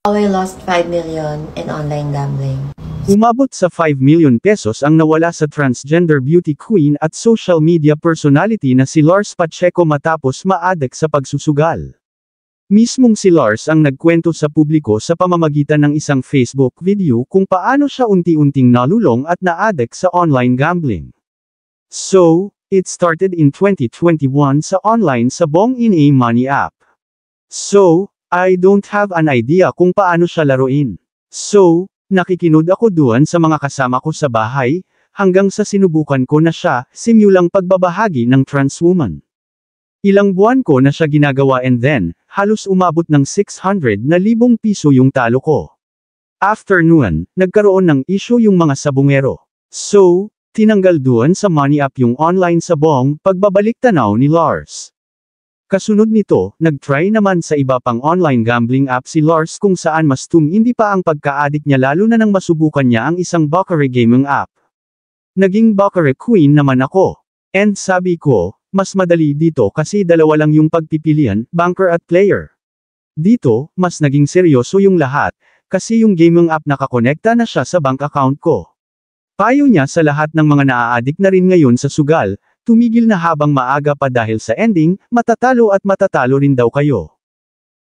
I lost 5 million in online gambling. Umabot sa 5 million pesos ang nawala sa transgender beauty queen at social media personality na si Lars Pacheco matapos ma-addict sa pagsusugal. Mismong si Lars ang nagkwento sa publiko sa pamamagitan ng isang Facebook video kung paano siya unti-unting nalulong at na-addict sa online gambling. So, it started in 2021 sa online sabong in a money app. So, I don't have an idea kung paano siya laruin. So, nakikinud ako duwan sa mga kasama ko sa bahay, hanggang sa sinubukan ko na siya, simulang pagbabahagi ng trans woman. Ilang buwan ko na siya ginagawa and then, halos umabot ng 600,000 piso yung talo ko. After noon, nagkaroon ng issue yung mga sabungero. So, tinanggal duwan sa money app yung online sabong, pagbabalik tanaw ni Lars. Kasunod nito, nag-try naman sa iba pang online gambling app si Lars kung saan mas tumindi pa ang pagka-addict niya lalo na nang masubukan niya ang isang Baccarat gaming app. Naging Baccarat queen naman ako. And sabi ko, mas madali dito kasi dalawa lang yung pagpipilian, banker at player. Dito, mas naging seryoso yung lahat, kasi yung gaming app nakakonekta na siya sa bank account ko. Payo niya sa lahat ng mga naa-addict na rin ngayon sa sugal, tumigil na habang maaga pa dahil sa ending, matatalo rin daw kayo.